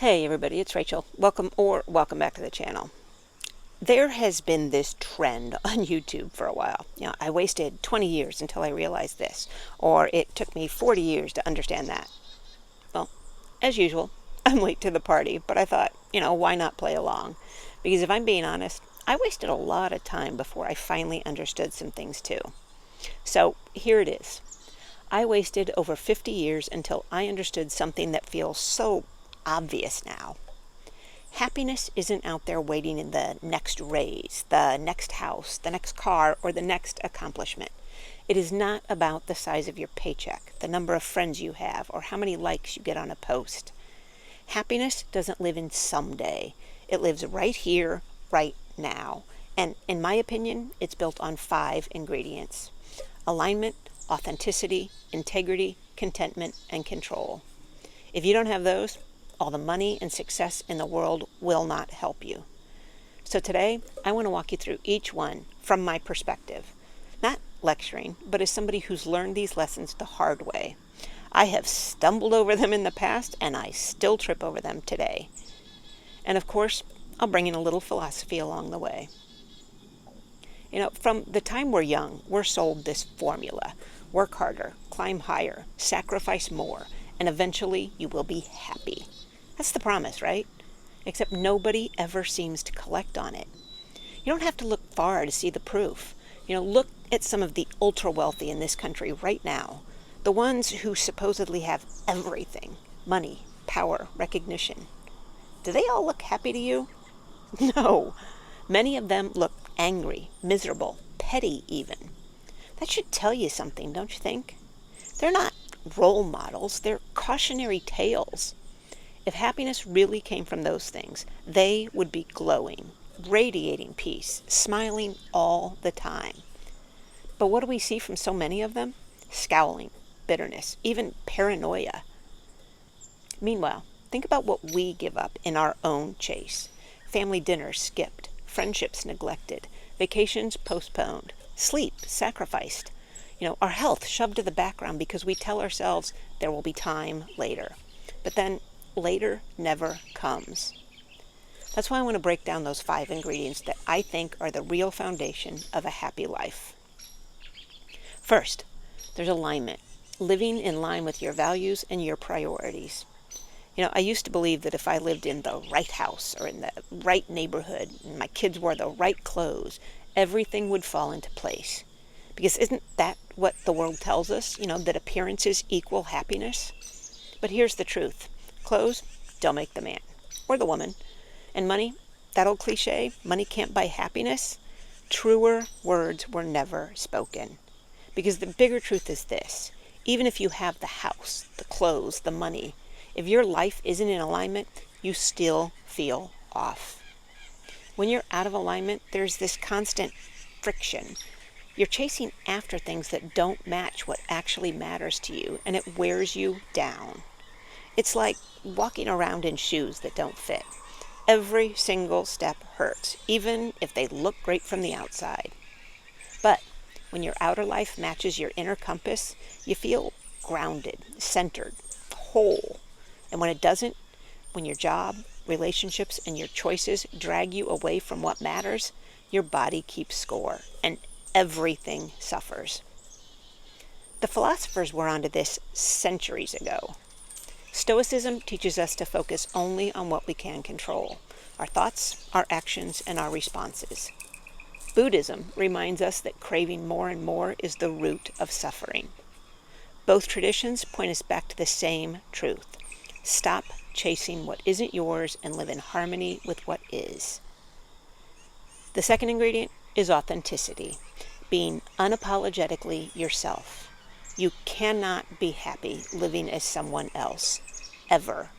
Hey everybody, it's Rachel. Welcome back to the channel. There has been this trend on YouTube for a while. I wasted 20 years until I realized this, or it took me 40 years to understand that. Well, as usual, I'm late to the party, but I thought, why not play along? Because if I'm being honest, I wasted a lot of time before I finally understood some things too. So here it is. I wasted over 50 years until I understood something that feels so obvious now. Happiness isn't out there waiting in the next raise, the next house, the next car, or the next accomplishment. It is not about the size of your paycheck, the number of friends you have, or how many likes you get on a post. Happiness doesn't live in someday. It lives right here, right now. And in my opinion, it's built on 5 ingredients: alignment, authenticity, integrity, contentment, and control. If you don't have those, all the money and success in the world will not help you. So today, I want to walk you through each one from my perspective. Not lecturing, but as somebody who's learned these lessons the hard way. I have stumbled over them in the past, and I still trip over them today. And of course, I'll bring in a little philosophy along the way. From the time we're young, we're sold this formula. Work harder, climb higher, sacrifice more, and eventually you will be happy. That's the promise, right? Except nobody ever seems to collect on it. You don't have to look far to see the proof. Look at some of the ultra wealthy in this country right now. The ones who supposedly have everything: money, power, recognition. Do they all look happy to you? No. Many of them look angry, miserable, petty even. That should tell you something, don't you think? They're not role models, they're cautionary tales. If happiness really came from those things, they would be glowing, radiating peace, smiling all the time. But what do we see from so many of them? Scowling, bitterness, even paranoia. Meanwhile, think about what we give up in our own chase. Family dinners skipped, friendships neglected, vacations postponed, sleep sacrificed. Our health shoved to the background because we tell ourselves there will be time later. But then later never comes. That's why I want to break down those 5 ingredients that I think are the real foundation of a happy life. First, there's alignment, living in line with your values and your priorities. I used to believe that if I lived in the right house or in the right neighborhood and my kids wore the right clothes, everything would fall into place. Because isn't that what the world tells us, that appearances equal happiness? But here's the truth. Clothes don't make the man or the woman. And money, that old cliche, money can't buy happiness. Truer words were never spoken. Because the bigger truth is this: even if you have the house, the clothes, the money, if your life isn't in alignment, you still feel off. When you're out of alignment, there's this constant friction. You're chasing after things that don't match what actually matters to you, and it wears you down. It's like walking around in shoes that don't fit. Every single step hurts, even if they look great from the outside. But when your outer life matches your inner compass, you feel grounded, centered, whole. And when it doesn't, when your job, relationships, and your choices drag you away from what matters, your body keeps score, and everything suffers. The philosophers were onto this centuries ago. Stoicism teaches us to focus only on what we can control: our thoughts, our actions, and our responses. Buddhism reminds us that craving more and more is the root of suffering. Both traditions point us back to the same truth: stop chasing what isn't yours and live in harmony with what is. The second ingredient is authenticity, being unapologetically yourself. You cannot be happy living as someone else, ever.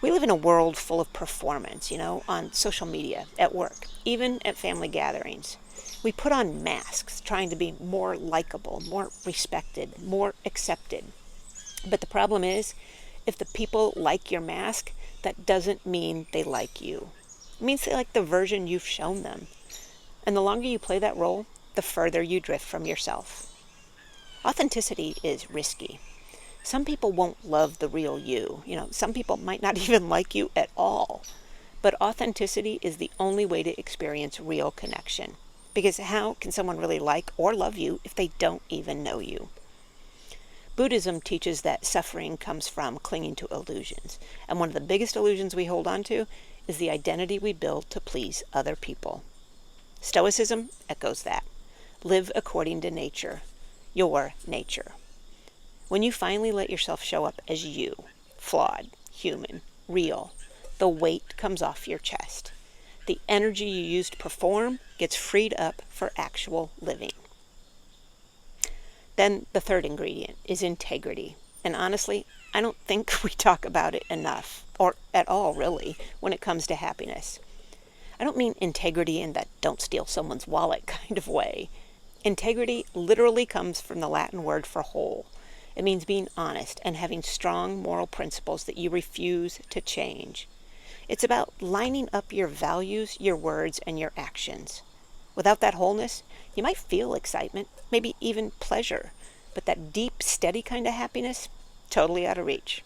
We live in a world full of performance, on social media, at work, even at family gatherings. We put on masks trying to be more likable, more respected, more accepted. But the problem is, if the people like your mask, that doesn't mean they like you. It means they like the version you've shown them. And the longer you play that role, the further you drift from yourself. Authenticity is risky. Some people won't love the real you. Some people might not even like you at all. But authenticity is the only way to experience real connection. Because how can someone really like or love you if they don't even know you? Buddhism teaches that suffering comes from clinging to illusions. And one of the biggest illusions we hold on to is the identity we build to please other people. Stoicism echoes that. Live according to nature, your nature. When you finally let yourself show up as you, flawed, human, real, the weight comes off your chest. The energy you used to perform gets freed up for actual living. Then the third ingredient is integrity. And honestly, I don't think we talk about it enough, or at all really, when it comes to happiness. I don't mean integrity in that don't steal someone's wallet kind of way. Integrity literally comes from the Latin word for whole. It means being honest and having strong moral principles that you refuse to change. It's about lining up your values, your words, and your actions. Without that wholeness, you might feel excitement, maybe even pleasure, but that deep, steady kind of happiness, totally out of reach.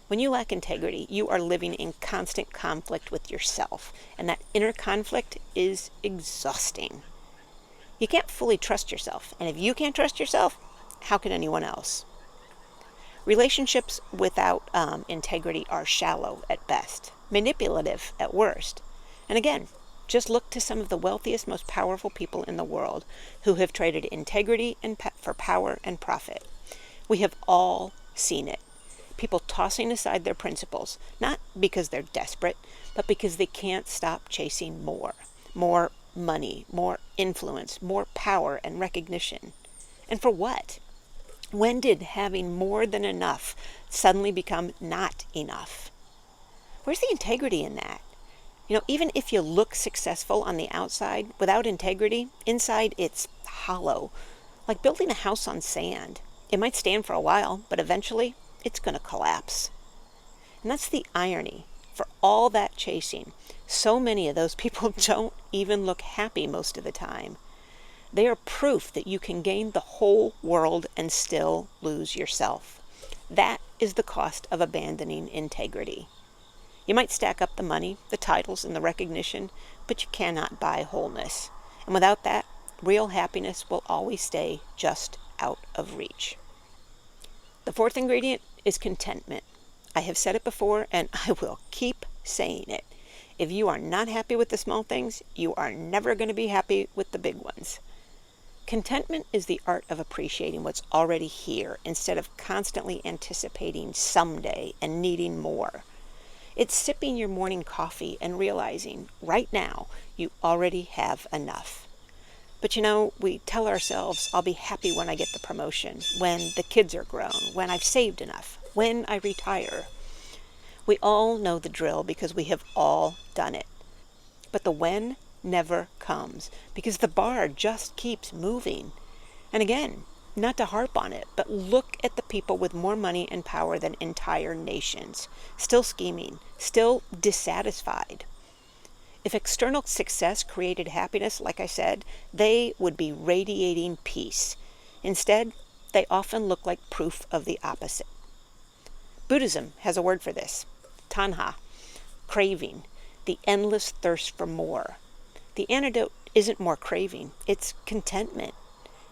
When you lack integrity, you are living in constant conflict with yourself, and that inner conflict is exhausting. You can't fully trust yourself, and if you can't trust yourself, how can anyone else? Relationships without integrity are shallow at best, manipulative at worst. And again, just look to some of the wealthiest, most powerful people in the world who have traded integrity for power and profit. We have all seen it. People tossing aside their principles, not because they're desperate, but because they can't stop chasing more money, more influence, more power and recognition. And for what? When did having more than enough suddenly become not enough? Where's the integrity in that? Even if you look successful on the outside, without integrity, inside it's hollow. Like building a house on sand. It might stand for a while, but eventually it's going to collapse. And that's the irony. For all that chasing, so many of those people don't even look happy most of the time. They are proof that you can gain the whole world and still lose yourself. That is the cost of abandoning integrity. You might stack up the money, the titles, and the recognition, but you cannot buy wholeness. And without that, real happiness will always stay just out of reach. The fourth ingredient is contentment. I have said it before, and I will keep saying it. If you are not happy with the small things, you are never going to be happy with the big ones. Contentment is the art of appreciating what's already here instead of constantly anticipating someday and needing more. It's sipping your morning coffee and realizing right now you already have enough. But we tell ourselves, I'll be happy when I get the promotion, when the kids are grown, when I've saved enough, when I retire. We all know the drill because we have all done it. But the when never comes because the bar just keeps moving. And again, not to harp on it, but look at the people with more money and power than entire nations, still scheming, still dissatisfied. If external success created happiness, like I said, they would be radiating peace. Instead, they often look like proof of the opposite. Buddhism has a word for this, tanha, craving, the endless thirst for more. The antidote isn't more craving, it's contentment.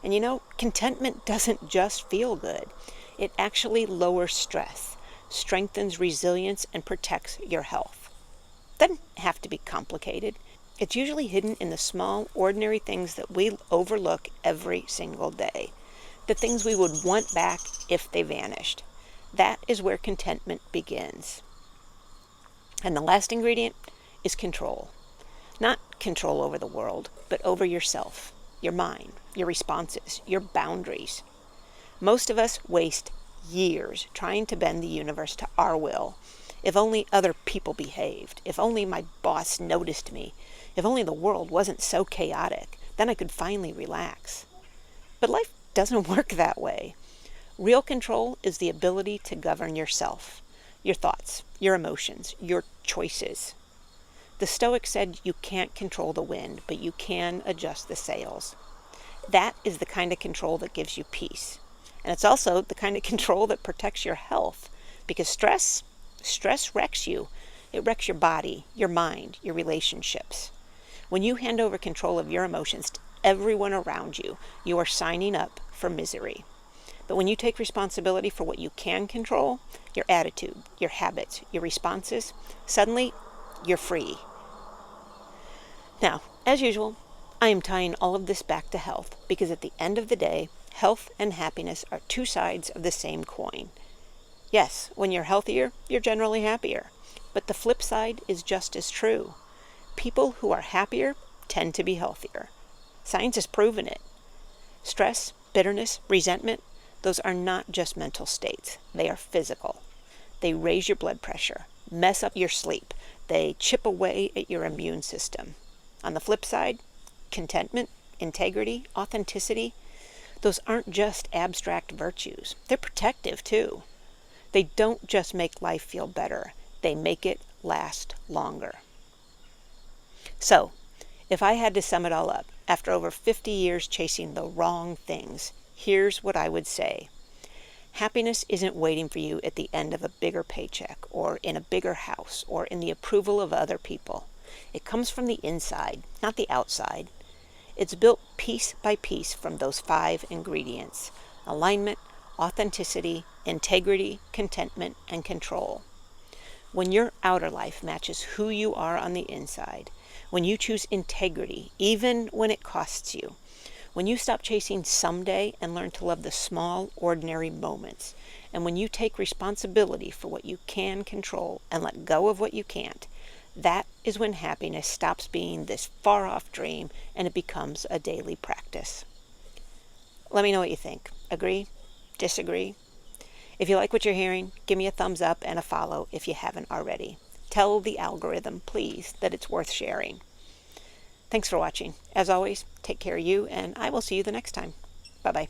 And contentment doesn't just feel good. It actually lowers stress, strengthens resilience, and protects your health. Doesn't have to be complicated. It's usually hidden in the small, ordinary things that we overlook every single day. The things we would want back if they vanished. That is where contentment begins. And the last ingredient is control. Not control over the world, but over yourself, your mind, your responses, your boundaries. Most of us waste years trying to bend the universe to our will. If only other people behaved. If only my boss noticed me. If only the world wasn't so chaotic, then I could finally relax. But life doesn't work that way. Real control is the ability to govern yourself, your thoughts, your emotions, your choices. The Stoics said you can't control the wind, but you can adjust the sails. That is the kind of control that gives you peace. And it's also the kind of control that protects your health, because stress wrecks you. It wrecks your body, your mind, your relationships. When you hand over control of your emotions to everyone around you, you are signing up for misery. But when you take responsibility for what you can control, your attitude, your habits, your responses, suddenly you're free. Now, as usual, I am tying all of this back to health, because at the end of the day, health and happiness are two sides of the same coin. Yes, when you're healthier, you're generally happier. But the flip side is just as true. People who are happier tend to be healthier. Science has proven it. Stress, bitterness, resentment, those are not just mental states. They are physical. They raise your blood pressure, mess up your sleep. They chip away at your immune system. On the flip side, contentment, integrity, authenticity, those aren't just abstract virtues. They're protective too. They don't just make life feel better. They make it last longer. So, if I had to sum it all up, after over 50 years chasing the wrong things, here's what I would say. Happiness isn't waiting for you at the end of a bigger paycheck, or in a bigger house, or in the approval of other people. It comes from the inside, not the outside. It's built piece by piece from those 5 ingredients: alignment, authenticity, integrity, contentment, and control. When your outer life matches who you are on the inside, when you choose integrity, even when it costs you, when you stop chasing someday and learn to love the small, ordinary moments, and when you take responsibility for what you can control and let go of what you can't, that is when happiness stops being this far-off dream and it becomes a daily practice. Let me know what you think. Agree? Disagree? If you like what you're hearing, give me a thumbs up and a follow if you haven't already. Tell the algorithm, please, that it's worth sharing. Thanks for watching. As always, take care of you, and I will see you the next time. Bye-bye.